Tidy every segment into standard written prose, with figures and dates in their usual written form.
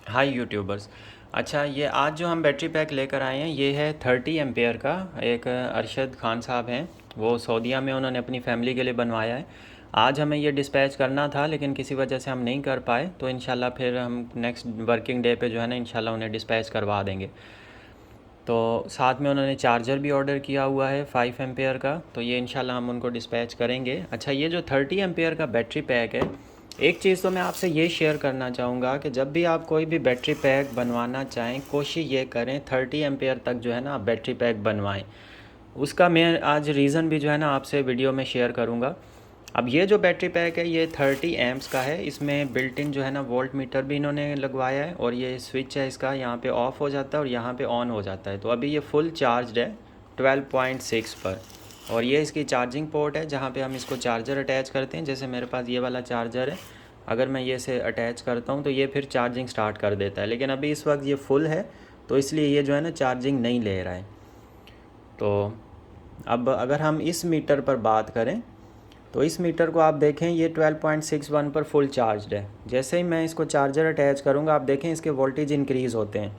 हाय YouTubers. अच्छा, ये आज जो हम बैटरी पैक लेकर आए हैं ये है 30 एम्पेयर का। एक अरशद खान साहब हैं, वो सऊदीया में उन्होंने अपनी फ़ैमिली के लिए बनवाया है। आज हमें ये डिस्पैच करना था लेकिन किसी वजह से हम नहीं कर पाए, तो इंशाल्लाह फिर हम नेक्स्ट वर्किंग डे पे जो है ना इंशाल्लाह उन्हें डिस्पैच करवा देंगे। तो साथ में उन्होंने चार्जर भी ऑर्डर किया हुआ है 5 एम्पेयर का, तो ये इंशाल्लाह हम उनको डिस्पैच करेंगे। अच्छा, ये जो 30 एम्पेयर का बैटरी पैक है, एक चीज़ तो मैं आपसे ये शेयर करना चाहूँगा कि जब भी आप कोई भी बैटरी पैक बनवाना चाहें, कोशिश ये करें 30 एम्पेयर तक जो है ना आप बैटरी पैक बनवाएं। उसका मैं आज रीज़न भी जो है ना आपसे वीडियो में शेयर करूँगा। अब ये जो बैटरी पैक है ये 30 एम्प्स का है। इसमें बिल्ट इन जो है ना वोल्ट मीटर भी इन्होंने लगवाया है, और ये स्विच है इसका, यहाँ पे ऑफ़ हो जाता है और यहाँ पे ऑन हो जाता है। तो अभी ये फुल चार्ज है 12.6 पर, और ये इसकी चार्जिंग पोर्ट है जहाँ पे हम इसको चार्जर अटैच करते हैं। जैसे मेरे पास ये वाला चार्जर है, अगर मैं ये से अटैच करता हूँ तो ये फिर चार्जिंग स्टार्ट कर देता है, लेकिन अभी इस वक्त ये फुल है तो इसलिए ये जो है ना चार्जिंग नहीं ले रहा है। तो अब अगर हम इस मीटर पर बात करें तो इस मीटर को आप देखें, ये 12.61 पर फुल चार्ज है। जैसे ही मैं इसको चार्जर अटैच करूँगा आप देखें इसके वोल्टेज इंक्रीज़ होते हैं,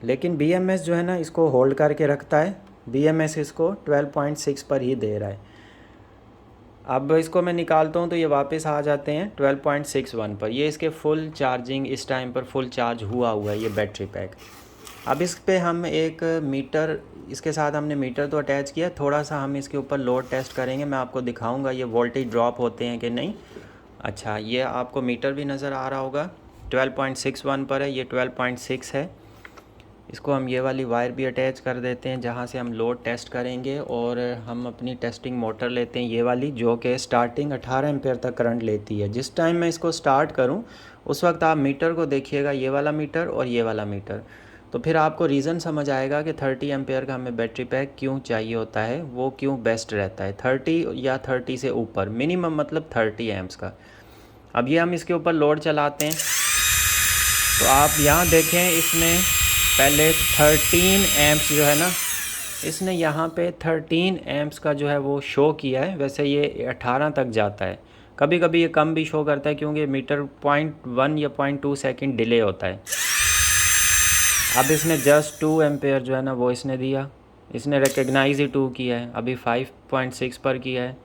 लेकिन BMS जो है ना इसको होल्ड करके रखता है। BMS इसको 12.6 पर ही दे रहा है। अब इसको मैं निकालता हूँ तो ये वापस आ जाते हैं 12.61 पर। ये इसके फुल चार्जिंग इस टाइम पर फुल चार्ज हुआ है ये बैटरी पैक। अब इस पे हम एक मीटर, इसके साथ हमने मीटर तो अटैच किया, थोड़ा सा हम इसके ऊपर लोड टेस्ट करेंगे। मैं आपको दिखाऊंगा ये वोल्टेज ड्रॉप होते हैं कि नहीं। अच्छा, ये आपको मीटर भी नज़र आ रहा होगा, 12.61 पर है, ये 12.6 है। इसको हम ये वाली वायर भी अटैच कर देते हैं जहाँ से हम लोड टेस्ट करेंगे, और हम अपनी टेस्टिंग मोटर लेते हैं ये वाली, जो कि स्टार्टिंग 18 एम्पेयर तक करंट लेती है। जिस टाइम मैं इसको स्टार्ट करूँ उस वक्त आप मीटर को देखिएगा, ये वाला मीटर और ये वाला मीटर, तो फिर आपको रीज़न समझ आएगा कि 30 एम्पेयर का हमें बैटरी पैक क्यों चाहिए होता है, वो क्यों बेस्ट रहता है। 30 या 30 से ऊपर मिनिमम, मतलब 30 एम्प्स का। अब ये हम इसके ऊपर लोड चलाते हैं तो आप यहाँ देखें, इसने पहले 13 एम्प्स जो है ना, इसने यहाँ पे 13 एम्प्स का जो है वो शो किया है। वैसे ये 18 तक जाता है, कभी कभी ये कम भी शो करता है क्योंकि मीटर 0.1 या 0.2 सेकंड डिले होता है। अब इसने जस्ट 2 एम्पेयर जो है ना वो इसने दिया, इसने रिकग्नाइज ही 2 किया है, अभी 5.6 पर किया है।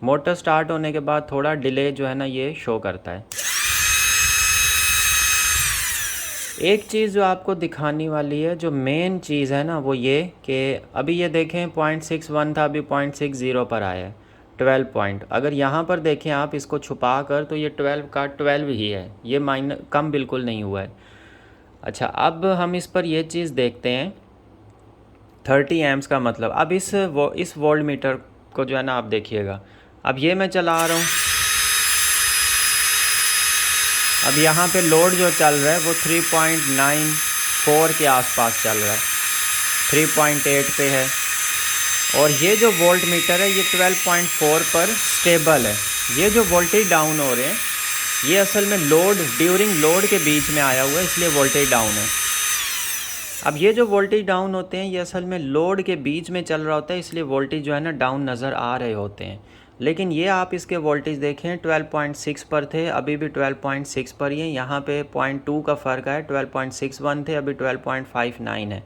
मोटर स्टार्ट होने के बाद थोड़ा डिले जो है ना ये शो करता है। एक चीज़ जो आपको दिखाने वाली है, जो मेन चीज़ है ना, वो ये कि अभी ये देखें 0.61 था, अभी 0.60 पर आया है 12 पॉइंट। अगर यहाँ पर देखें आप इसको छुपा कर तो ये 12 का 12 ही है, ये कम बिल्कुल नहीं हुआ है। अच्छा, अब हम इस पर ये चीज़ देखते हैं 30 एम्प्स का मतलब। अब इस वोल्ट मीटर को जो है ना आप देखिएगा, अब ये मैं चला रहा हूँ, अब यहाँ पे लोड जो चल रहा है वो 3.94 के आसपास चल रहा है, 3.8 पे है, और ये जो वोल्ट मीटर है ये 12.4 पर स्टेबल है। ये जो वोल्टेज डाउन हो रहे हैं ये असल में ड्यूरिंग लोड के बीच में आया हुआ है, इसलिए वोल्टेज डाउन है। अब ये जो वोल्टेज डाउन होते हैं ये असल में लोड के बीच में चल रहा होता है, इसलिए वोल्टेज जो है ना डाउन नज़र आ रहे होते हैं। लेकिन ये आप इसके वोल्टेज देखें 12.6 पर थे, अभी भी 12.6 पर ही है। यहाँ पे 0.2 का फ़र्क है, 12.61 थे, अभी 12.59 है।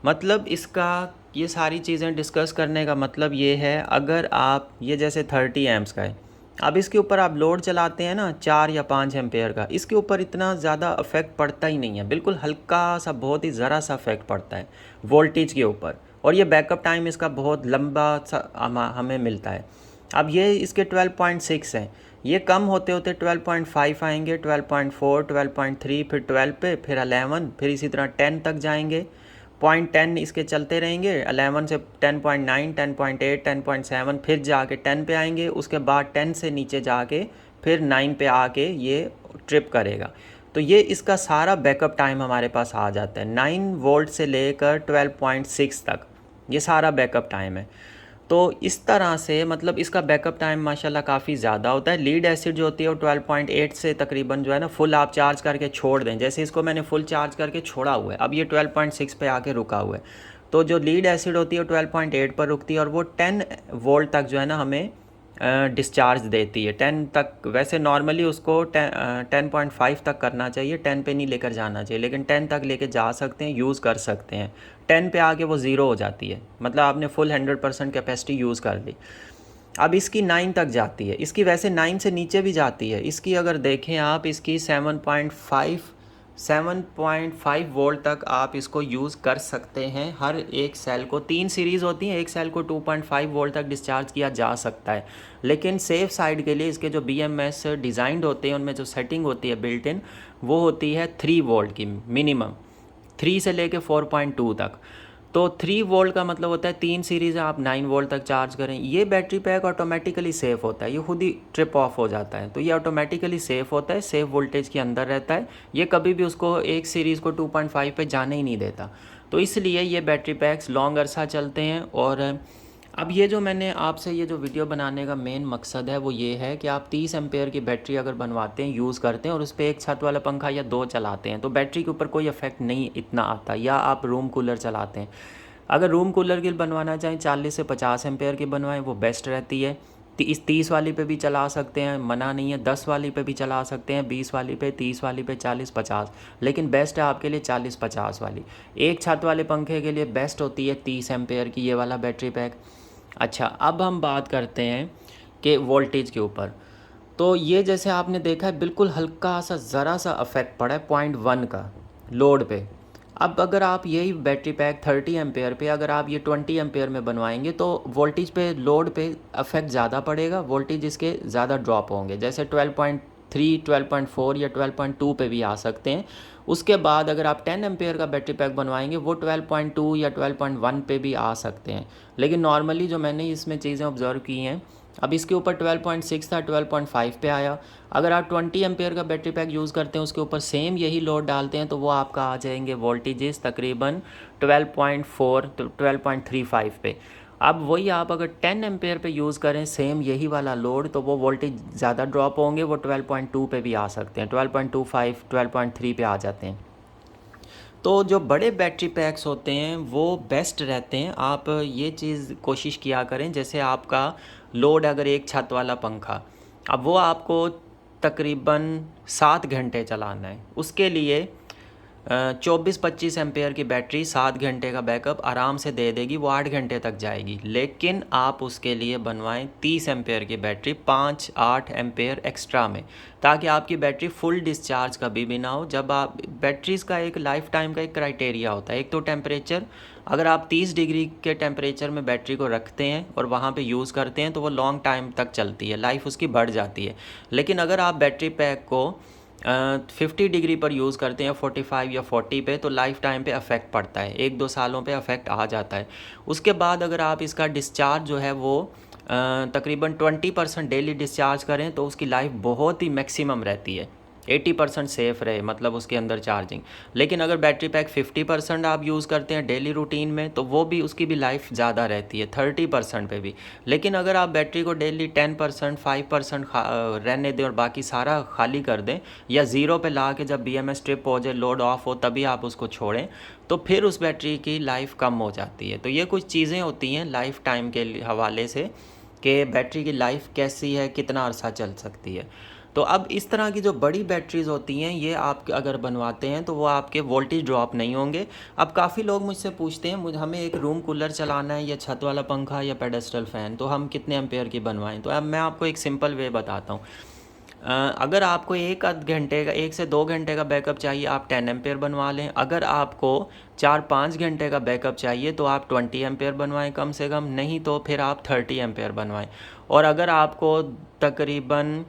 मतलब इसका, ये सारी चीज़ें डिस्कस करने का मतलब ये है, अगर आप ये जैसे 30 एम्प्स का है, अब इसके ऊपर आप लोड चलाते हैं ना 4 या 5 एम्पेयर का, इसके ऊपर इतना ज़्यादा अफेक्ट पड़ता ही नहीं है, बिल्कुल हल्का सा, बहुत ही ज़रा सा अफेक्ट पड़ता है वोल्टेज के ऊपर, और ये बैकअप टाइम इसका बहुत लंबा सा हमें मिलता है। अब ये इसके 12.6 हैं, ये कम होते होते 12.5 आएंगे, 12.4, 12.3, फिर 12 पे, फिर 11, फिर इसी तरह 10 तक जाएंगे। 0.10 इसके चलते रहेंगे, 11 से 10.9, 10.8, 10.7, फिर जाके 10 पे आएंगे, उसके बाद 10 से नीचे जाके फिर 9 पे आके ये ट्रिप करेगा। तो ये इसका सारा बैकअप टाइम हमारे पास आ जाता है, 9 वोल्ट से लेकर 12.6 तक ये सारा बैकअप टाइम है। तो इस तरह से मतलब इसका बैकअप टाइम माशाल्लाह काफ़ी ज़्यादा होता है। लीड एसिड जो होती है वो 12.8 से तकरीबन जो है ना फुल आप चार्ज करके छोड़ दें, जैसे इसको मैंने फुल चार्ज करके छोड़ा हुआ है, अब ये 12.6 पे आके रुका हुआ है, तो जो लीड एसिड होती है वो 12.8 पर रुकती है, और वो 10 वोल्ट तक जो है ना हमें डिस्चार्ज देती है 10 तक। वैसे नॉर्मली उसको 10.5 तक करना चाहिए, 10 पे नहीं लेकर जाना चाहिए, लेकिन 10 तक लेकर जा सकते हैं, यूज़ कर सकते हैं। 10 पे आके वो ज़ीरो हो जाती है, मतलब आपने फुल 100% कैपेसिटी यूज़ कर ली। अब इसकी 9 तक जाती है, इसकी वैसे 9 से नीचे भी जाती है। इसकी अगर देखें आप, इसकी 7.5 वोल्ट तक आप इसको यूज़ कर सकते हैं। हर एक सेल को 3 सीरीज़ होती हैं, एक सेल को 2.5 वोल्ट तक डिस्चार्ज किया जा सकता है। लेकिन सेफ़ साइड के लिए इसके जो BMS डिज़ाइंड होते हैं उनमें जो सेटिंग होती है बिल्ट इन, वो होती है 3 वोल्ट की मिनिमम, 3 से लेके 4.2 तक। तो 3 वोल्ट का मतलब होता है 3 सीरीज़ आप 9 वोल्ट तक चार्ज करें। ये बैटरी पैक ऑटोमेटिकली सेफ़ होता है, ये खुद ही ट्रिप ऑफ हो जाता है। तो ये ऑटोमेटिकली सेफ़ होता है, सेफ़ वोल्टेज के अंदर रहता है। ये कभी भी उसको एक सीरीज़ को 2.5 पे जाने ही नहीं देता। तो इसलिए ये बैटरी पैक्स लॉन्ग अरसा चलते हैं। और अब ये जो मैंने आपसे ये जो वीडियो बनाने का मेन मकसद है वो ये है कि आप 30 एम्पेयर की बैटरी अगर बनवाते हैं, यूज़ करते हैं और उस पर एक छत वाला पंखा या 2 चलाते हैं, तो बैटरी के ऊपर कोई इफ़ेक्ट नहीं इतना आता। या आप रूम कूलर चलाते हैं, अगर रूम कूलर की बनवाना चाहें 40 से 50 एम्पेयर की बनवाएं, वो बेस्ट रहती है। इस 30 वाली पे भी चला सकते हैं, मना नहीं है। 10 वाली पे भी चला सकते हैं, 20 वाली पे, 30 वाली पे, 40, 50, लेकिन बेस्ट है आपके लिए 40, 50 वाली। एक छत वाले पंखे के लिए बेस्ट होती है 30 एम्पेयर की ये वाला बैटरी पैक। अच्छा, अब हम बात करते हैं कि वोल्टेज के ऊपर। तो ये जैसे आपने देखा है, बिल्कुल हल्का सा ज़रा सा अफेक्ट पड़ा है 0.1 का लोड पे। अब अगर आप यही बैटरी पैक 30 एम्पेयर पे अगर आप ये 20 एम्पेयर में बनवाएंगे तो वोल्टेज पे, लोड पे अफेक्ट ज़्यादा पड़ेगा, वोल्टेज इसके ज़्यादा ड्रॉप होंगे। जैसे 12.3, 12.4 या 12.2 पे भी आ सकते हैं। उसके बाद अगर आप 10 एम्पेयर का बैटरी पैक बनवाएंगे वो 12.2 या 12.1 पे भी आ सकते हैं। लेकिन नॉर्मली जो मैंने इसमें चीज़ें ऑब्ज़र्व की हैं, अब इसके ऊपर 12.6 था, 12.5 पे आया। अगर आप 20 एम्पेयर का बैटरी पैक यूज़ करते हैं, उसके ऊपर सेम यही लोड डालते हैं, तो वो आपका आ जाएंगे वोल्टेजेस तकरीबन 12.4 तो 12.35 पे। अब वही आप अगर 10 एम्पेयर पे यूज़ करें सेम यही वाला लोड, तो वो वोल्टेज ज़्यादा ड्रॉप होंगे, वो 12.2 पे भी आ सकते हैं, 12.25, 12.3 पे आ जाते हैं। तो जो बड़े बैटरी पैक्स होते हैं वो बेस्ट रहते हैं। आप ये चीज़ कोशिश किया करें, जैसे आपका लोड अगर एक छत वाला पंखा, अब वो आपको तकरीबन 7 घंटे चलाना है, उसके लिए 24-25 एम्पेयर की बैटरी 7 घंटे का बैकअप आराम से दे देगी, वो 8 घंटे तक जाएगी। लेकिन आप उसके लिए बनवाएं 30 एम्पेयर की बैटरी 5-8 एम्पेयर एक्स्ट्रा में, ताकि आपकी बैटरी फुल डिस्चार्ज कभी भी ना हो। जब आप बैटरीज़ का एक लाइफ टाइम का एक क्राइटेरिया होता है, एक तो टेम्परेचर, अगर आप 30 डिग्री के टेम्परेचर में बैटरी को रखते हैं और वहाँ पे यूज़ करते हैं तो वो लॉन्ग टाइम तक चलती है, लाइफ उसकी बढ़ जाती है। लेकिन अगर आप बैटरी पैक को 50 डिग्री पर यूज़ करते हैं, 45 या 40 पे, तो लाइफ टाइम पे अफेक्ट पड़ता है, 1-2 सालों पे अफेक्ट आ जाता है। उसके बाद अगर आप इसका डिस्चार्ज जो है वो तकरीबन 20% डेली डिस्चार्ज करें तो उसकी लाइफ बहुत ही मैक्सिमम रहती है, 80% सेफ़ रहे, मतलब उसके अंदर चार्जिंग। लेकिन अगर बैटरी पैक 50% आप यूज़ करते हैं डेली रूटीन में, तो वो भी, उसकी भी लाइफ ज़्यादा रहती है 30% पे भी। लेकिन अगर आप बैटरी को डेली 10%, 5% रहने दें और बाकी सारा खाली कर दें, या ज़ीरो पे ला के जब BMS ट्रिप हो जाए, लोड ऑफ हो, तभी आप उसको छोड़ें, तो फिर उस बैटरी की लाइफ कम हो जाती है। तो ये कुछ चीज़ें होती हैं लाइफ टाइम के हवाले से कि बैटरी की लाइफ कैसी है, कितना अरसा चल सकती है। तो अब इस तरह की जो बड़ी बैटरीज़ होती हैं, ये आप अगर बनवाते हैं तो वो आपके वोल्टेज ड्रॉप नहीं होंगे। अब काफ़ी लोग मुझसे पूछते हैं, हमें एक रूम कूलर चलाना है या छत वाला पंखा या पेडेस्टल फ़ैन, तो हम कितने एम्पेयर की बनवाएं? तो अब मैं आपको एक सिंपल वे बताता हूँ। अगर आपको 1 घंटे का, 1 से 2 घंटे का बैकअप चाहिए, आप 10 एम्पेयर बनवा लें। अगर आपको 4-5 घंटे का बैकअप चाहिए तो आप 20 एम्पेयर बनवाएं कम से कम, नहीं तो फिर आप 30 एम्पेयर बनवाएं। और अगर आपको तकरीबन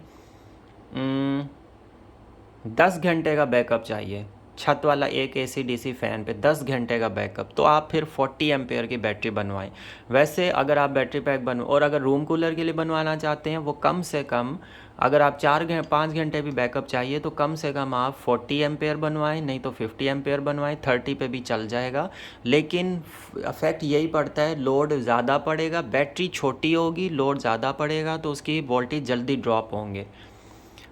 10 घंटे का बैकअप चाहिए, छत वाला एक AC/DC फ़ैन पे 10 घंटे का बैकअप, तो आप फिर 40 एम्पेयर की बैटरी बनवाएं। वैसे अगर आप बैटरी पैक और अगर रूम कूलर के लिए बनवाना चाहते हैं, वो कम से कम, अगर आप 5 घंटे भी बैकअप चाहिए तो कम से कम आप 40 एम्पेयर बनवाएं, नहीं तो 50 एम्पेयर बनवाएं, 30 पे भी चल जाएगा। लेकिन अफेक्ट यही पड़ता है, लोड ज़्यादा पड़ेगा, बैटरी छोटी होगी, लोड ज़्यादा पड़ेगा तो उसकी वोल्टेज जल्दी ड्रॉप होंगे।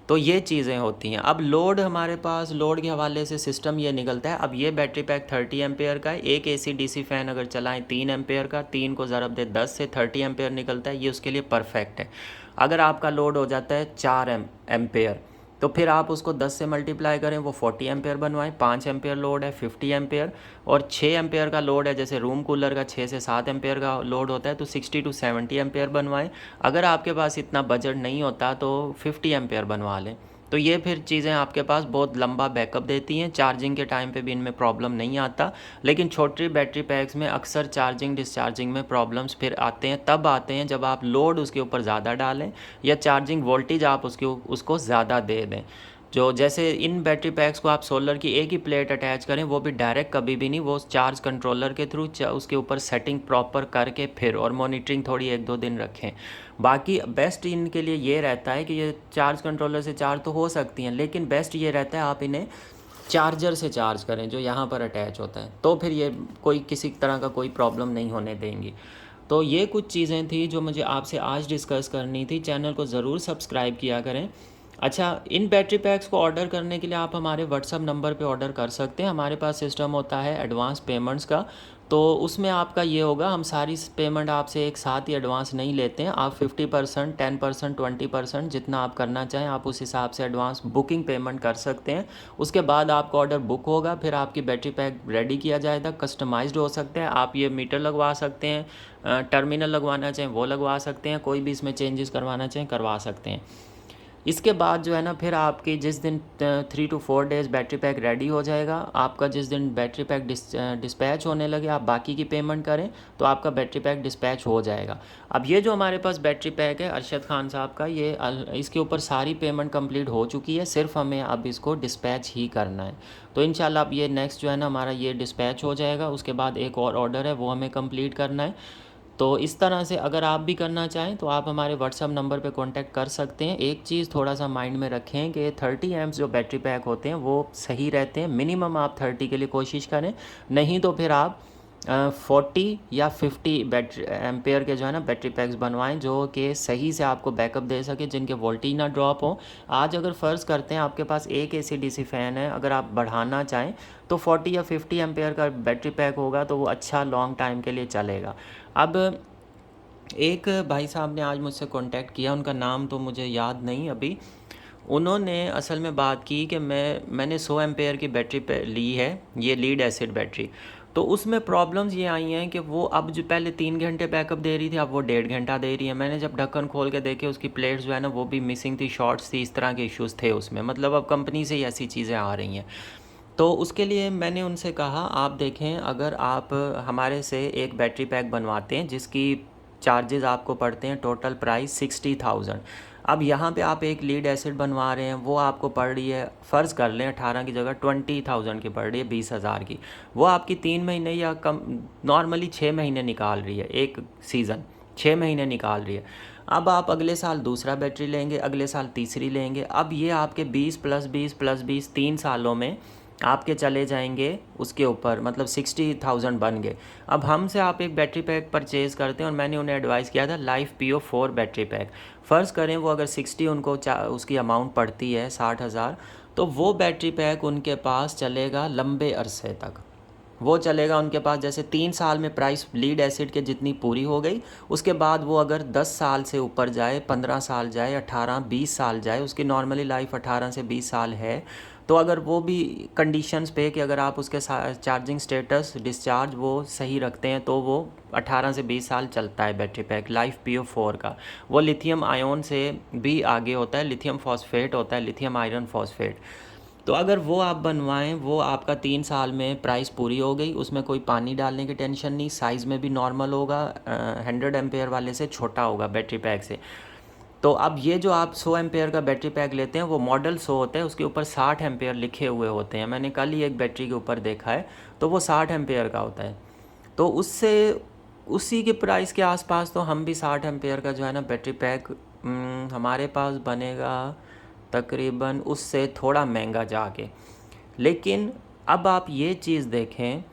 तो ये चीज़ें होती हैं। अब लोड, हमारे पास लोड के हवाले से सिस्टम ये निकलता है। अब ये बैटरी पैक 30 एम्पेयर का है, एक AC/DC फ़ैन अगर चलाएं 3 एम्पेयर का, 3 को ज़रब दे 10 से 30 एम्पेयर निकलता है, ये उसके लिए परफेक्ट है। अगर आपका लोड हो जाता है 4 एम्पेयर, तो फिर आप उसको 10 से मल्टीप्लाई करें, वो 40 एम्पेयर बनवाएं। 5 एम्पेयर लोड है 50 एम्पेयर, और 6 एम्पेयर का लोड है, जैसे रूम कूलर का 6 से 7 एम्पेयर का लोड होता है, तो 60 टू 70 एम्पेयर बनवाएं। अगर आपके पास इतना बजट नहीं होता तो 50 एम्पेयर बनवा लें। तो ये फिर चीज़ें आपके पास बहुत लंबा बैकअप देती हैं, चार्जिंग के टाइम पे भी इनमें प्रॉब्लम नहीं आता। लेकिन छोटी बैटरी पैक्स में अक्सर चार्जिंग डिस्चार्जिंग में प्रॉब्लम्स फिर आते हैं, तब आते हैं जब आप लोड उसके ऊपर ज़्यादा डालें या चार्जिंग वोल्टेज आप उसको ज़्यादा दे दें। जो जैसे इन बैटरी पैक्स को आप सोलर की एक ही प्लेट अटैच करें, वो भी डायरेक्ट कभी भी नहीं, वो चार्ज कंट्रोलर के थ्रू उसके ऊपर सेटिंग प्रॉपर करके फिर और मॉनिटरिंग थोड़ी 1-2 दिन रखें। बाकी बेस्ट इनके लिए ये रहता है कि ये चार्ज कंट्रोलर से चार्ज तो हो सकती हैं, लेकिन बेस्ट ये रहता है आप इन्हें चार्जर से चार्ज करें जो यहाँ पर अटैच होता है, तो फिर ये कोई किसी तरह का कोई प्रॉब्लम नहीं होने देंगी। तो ये कुछ चीज़ें थी जो मुझे आपसे आज डिस्कस करनी थी। चैनल को ज़रूर सब्सक्राइब किया करें। अच्छा, इन बैटरी पैक्स को ऑर्डर करने के लिए आप हमारे व्हाट्सअप नंबर पे ऑर्डर कर सकते हैं। हमारे पास सिस्टम होता है एडवांस पेमेंट्स का, तो उसमें आपका ये होगा, हम सारी पेमेंट आपसे एक साथ ही एडवांस नहीं लेते हैं। आप 50%, 10%, 20% जितना आप करना चाहें आप उस हिसाब से एडवांस बुकिंग पेमेंट कर सकते हैं। उसके बाद आपका ऑर्डर बुक होगा, फिर आपकी बैटरी पैक रेडी किया जाएगा। कस्टमाइज्ड हो सकते हैं, आप ये मीटर लगवा सकते हैं, टर्मिनल लगवाना चाहें वो लगवा सकते हैं, कोई भी इसमें चेंजेस करवाना चाहें करवा सकते हैं। इसके बाद जो है ना, फिर आपकी जिस दिन 3 to 4 days battery pack ready हो जाएगा, आपका जिस दिन बैटरी पैक डिस्पैच होने लगे आप बाकी की पेमेंट करें तो आपका बैटरी पैक डिस्पैच हो जाएगा। अब ये जो हमारे पास बैटरी पैक है अरशद खान साहब का, ये इसके ऊपर सारी पेमेंट कंप्लीट हो चुकी है, सिर्फ हमें अब इसको डिस्पैच ही करना है। तो इंशाल्लाह अब ये नेक्स्ट जो है ना हमारा ये डिस्पैच हो जाएगा। उसके बाद एक और ऑर्डर है वो हमें कंप्लीट करना है। तो इस तरह से अगर आप भी करना चाहें तो आप हमारे व्हाट्सअप नंबर पे कांटेक्ट कर सकते हैं। एक चीज़ थोड़ा सा माइंड में रखें कि 30 एम्प्स जो बैटरी पैक होते हैं वो सही रहते हैं। मिनिमम आप 30 के लिए कोशिश करें, नहीं तो फिर आप 40 या 50 बैटरी एम्पेयर के जो है ना बैटरी पैक्स बनवाएं, जो कि सही से आपको बैकअप दे सके, जिनके वोल्टेज ना ड्रॉप हो। आज अगर फ़र्ज़ करते हैं आपके पास एक AC/DC फ़ैन है, अगर आप बढ़ाना चाहें तो 40 या 50 एम्पेयर का बैटरी पैक होगा तो वो अच्छा लॉन्ग टाइम के लिए चलेगा। अब एक भाई साहब ने आज मुझसे कांटेक्ट किया, उनका नाम तो मुझे याद नहीं अभी। उन्होंने असल में बात की कि मैंने 100 एम्पेयर की बैटरी पे ली है, ये लीड एसिड बैटरी। तो उसमें प्रॉब्लम्स ये आई हैं कि वो अब जो पहले 3 घंटे बैकअप दे रही थी अब वो 1.5 घंटा दे रही है। मैंने जब ढक्कन खोल के देखे उसकी प्लेट्स जो है ना वो भी मिसिंग थी, शॉर्ट्स थी, इस तरह के इश्यूज़ थे उसमें। मतलब अब कंपनी से ही ऐसी चीज़ें आ रही हैं। तो उसके लिए मैंने उनसे कहा आप देखें, अगर आप हमारे से एक बैटरी पैक बनवाते हैं जिसकी चार्जेस आपको पड़ते हैं टोटल प्राइस 60,000। अब यहाँ पे आप एक लीड एसिड बनवा रहे हैं, वो आपको पड़ रही है, फ़र्ज़ कर लें 18 की जगह 20,000 की पड़ रही है, 20,000 की। वो आपकी 3 महीने या कम नॉर्मली 6 महीने निकाल रही है, एक सीज़न 6 महीने निकाल रही है। अब आप अगले साल दूसरा बैटरी लेंगे, अगले साल तीसरी लेंगे, अब ये आपके 20 + 20 + 20 3 सालों में आपके चले जाएंगे उसके ऊपर, मतलब 60,000 बन गए। अब हमसे आप एक बैटरी पैक परचेज़ करते हैं और मैंने उन्हें एडवाइस किया था लाइफ PO4 बैटरी पैक। फ़र्ज़ करें वो अगर 60 उनको उसकी अमाउंट पड़ती है 60,000, तो वो बैटरी पैक उनके पास चलेगा लंबे अरसे तक। वो चलेगा उनके पास, जैसे 3 साल में प्राइस लीड एसिड के जितनी पूरी हो गई, उसके बाद वो अगर 10 साल से ऊपर जाए, 15 साल जाए, 18-20 साल जाए, उसकी नॉर्मली लाइफ 18 से 20 साल है, तो अगर वो भी कंडीशंस पे कि अगर आप उसके चार्जिंग स्टेटस डिस्चार्ज वो सही रखते हैं तो वो 18 से 20 साल चलता है बैटरी पैक लाइफ PO4 का। वो लिथियम आयन से भी आगे होता है, लिथियम फॉस्फेट होता है, लिथियम आयरन फॉस्फेट। तो अगर वो आप बनवाएं, वो आपका 3 साल में प्राइस पूरी हो गई, उसमें कोई पानी डालने की टेंशन नहीं, साइज़ में भी नॉर्मल होगा, 100 एम्पेयर वाले से छोटा होगा बैटरी पैक से। तो अब ये जो आप 100 एम्पेयर का बैटरी पैक लेते हैं वो मॉडल 100 होता है, उसके ऊपर 60 एम्पेयर लिखे हुए होते हैं। मैंने कल ही एक बैटरी के ऊपर देखा है, तो वो 60 एम्पेयर का होता है। तो उससे उसी के प्राइस के आसपास तो हम भी 60 एम्पेयर का जो है ना बैटरी पैक हमारे पास बनेगा तकरीबन उससे थोड़ा महंगा जाके। लेकिन अब आप ये चीज़ देखें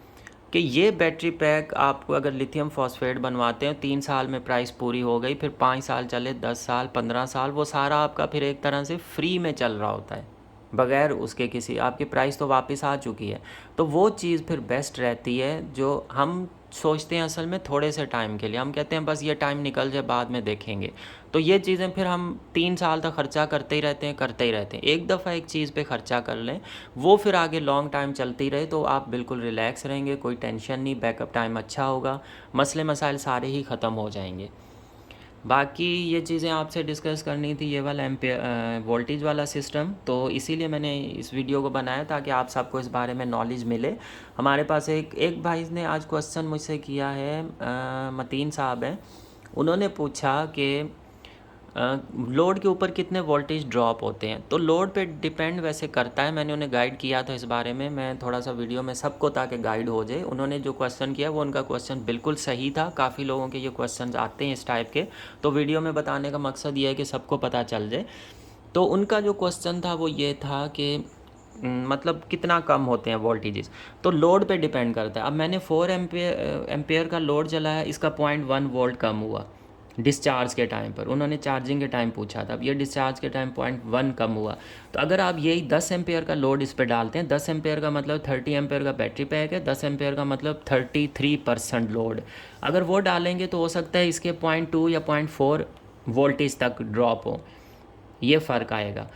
कि ये बैटरी पैक आपको अगर लिथियम फॉस्फेट बनवाते हैं 3 साल में प्राइस पूरी हो गई, फिर 5 साल चले, 10 साल, 15 साल, वो सारा आपका फिर एक तरह से फ्री में चल रहा होता है। बग़ैर उसके किसी, आपकी प्राइस तो वापस आ चुकी है। तो वो चीज़ फिर बेस्ट रहती है जो हम सोचते हैं असल में थोड़े से टाइम के लिए, हम कहते हैं बस ये टाइम निकल जाए बाद में देखेंगे। तो ये चीज़ें फिर हम 3 साल तक ख़र्चा करते ही रहते हैं। एक दफ़ा एक चीज़ पे ख़र्चा कर लें, वो फिर आगे लॉन्ग टाइम चलती रहे तो आप बिल्कुल रिलैक्स रहेंगे, कोई टेंशन नहीं, बैकअप टाइम अच्छा होगा, मसले मसाइल सारे ही ख़त्म हो जाएंगे। बाकी ये चीज़ें आपसे डिस्कस करनी थी, ये वाला वोल्टेज वाला सिस्टम, तो इसीलिए मैंने इस वीडियो को बनाया ताकि आप सबको इस बारे में नॉलेज मिले। हमारे पास एक भाई ने आज क्वेश्चन मुझसे किया है, मतीन साहब हैं, उन्होंने पूछा कि लोड के ऊपर कितने वोल्टेज ड्रॉप होते हैं। तो लोड पे डिपेंड वैसे करता है, मैंने उन्हें गाइड किया था इस बारे में, मैं थोड़ा सा वीडियो में सबको ताकि गाइड हो जाए। उन्होंने जो क्वेश्चन किया वो उनका क्वेश्चन बिल्कुल सही था, काफ़ी लोगों के ये क्वेश्चन आते हैं इस टाइप के, तो वीडियो में बताने का मकसद ये है कि सबको पता चल जाए। तो उनका जो क्वेश्चन था वो ये था कि मतलब कितना कम होते हैं वोल्टेजेस। तो लोड पे डिपेंड करता है। अब मैंने 4 एम्पेयर का लोड चलाया, इसका 0.1 वोल्ट कम हुआ डिस्चार्ज के टाइम पर। उन्होंने चार्जिंग के टाइम पूछा था, अब ये डिस्चार्ज के टाइम 0.1 कम हुआ। तो अगर आप यही 10 एम्पेयर का लोड इस पर डालते हैं, 10 एम्पेयर का मतलब 30 एम्पेयर का बैटरी पैक है, 10 एम्पेयर का मतलब 33% लोड, अगर वो डालेंगे तो हो सकता है इसके 0.2 या 0.4 वोल्टेज तक ड्रॉप हो, ये फ़र्क आएगा।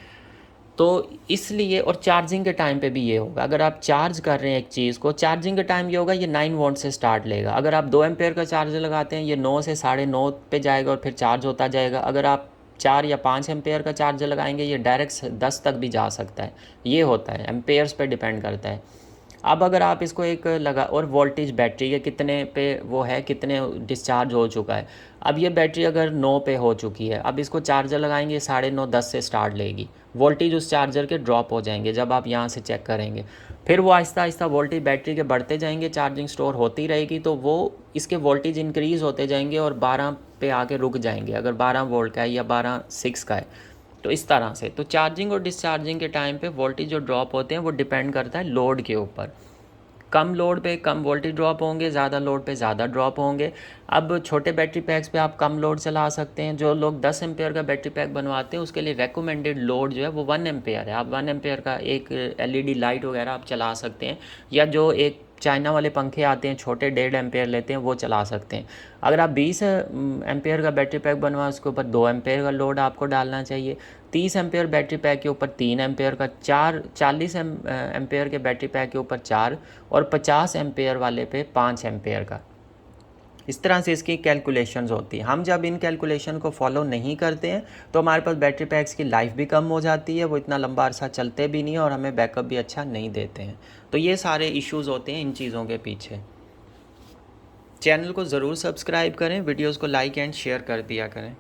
तो इसलिए, और चार्जिंग के टाइम पे भी ये होगा, अगर आप चार्ज कर रहे हैं एक चीज़ को, चार्जिंग के टाइम ये होगा, ये 9 वोल्ट से स्टार्ट लेगा। अगर आप 2 एम्पेयर का चार्जर लगाते हैं, ये 9 से 9:30 पे जाएगा और फिर चार्ज होता जाएगा। अगर आप 4 या 5 एम्पेयर का चार्जर लगाएंगे, ये डायरेक्ट 10 तक भी जा सकता है। ये होता है, एम्पेयर्स पे डिपेंड करता है। अब अगर आप इसको एक लगा, और वोल्टेज बैटरी के कितने पे वो है, कितने डिस्चार्ज हो चुका है। अब ये बैटरी अगर 9 पे हो चुकी है, अब इसको चार्जर लगाएंगे 9:30 10 से स्टार्ट लेगी, वोल्टेज उस चार्जर के ड्रॉप हो जाएंगे जब आप यहाँ से चेक करेंगे। फिर वो आहिस्ता आहिस्ता वोल्टेज बैटरी के बढ़ते जाएंगे, चार्जिंग स्टोर होती रहेगी, तो वो इसके वोल्टेज इंक्रीज़ होते जाएंगे और 12 पे आके रुक जाएंगे, अगर 12 वोल्ट का है या 12.6 का है। तो इस तरह से, तो चार्जिंग और डिस्चार्जिंग के टाइम पे वोल्टेज जो ड्रॉप होते हैं वो डिपेंड करता है लोड के ऊपर। कम लोड पे कम वोल्टेज ड्रॉप होंगे, ज़्यादा लोड पे ज़्यादा ड्रॉप होंगे। अब छोटे बैटरी पैक्स पे आप कम लोड चला सकते हैं। जो लोग 10 एम्पेयर का बैटरी पैक बनवाते हैं उसके लिए रेकमेंडेड लोड जो है वो 1 एम्पेयर है। आप 1 एम्पेयर का एक एलईडी लाइट वगैरह आप चला सकते हैं, या जो एक चाइना वाले पंखे आते हैं छोटे 1.5 एम्पेयर लेते हैं, वो चला सकते हैं। अगर आप 20 एम्पेयर का बैटरी पैक बनवा, उसके ऊपर 2 एम्पेयर का लोड आपको डालना चाहिए। 30 एम्पेयर बैटरी पैक के ऊपर 3 एम्पेयर का, 40 एम्पेयर के बैटरी पैक के ऊपर 4, और 50 एम्पेयर वाले पे 5 एम्पेयर का। इस तरह से इसकी कैलकुलेशंस होती है। हम जब इन कैलकुलेशन को फॉलो नहीं करते हैं तो हमारे पास बैटरी पैक्स की लाइफ भी कम हो जाती है, वो इतना लंबा अरसा चलते भी नहीं और हमें बैकअप भी अच्छा नहीं देते हैं। तो ये सारे इश्यूज़ होते हैं इन चीज़ों के पीछे। चैनल को ज़रूर सब्सक्राइब करें, वीडियोज़ को लाइक एंड शेयर कर दिया करें।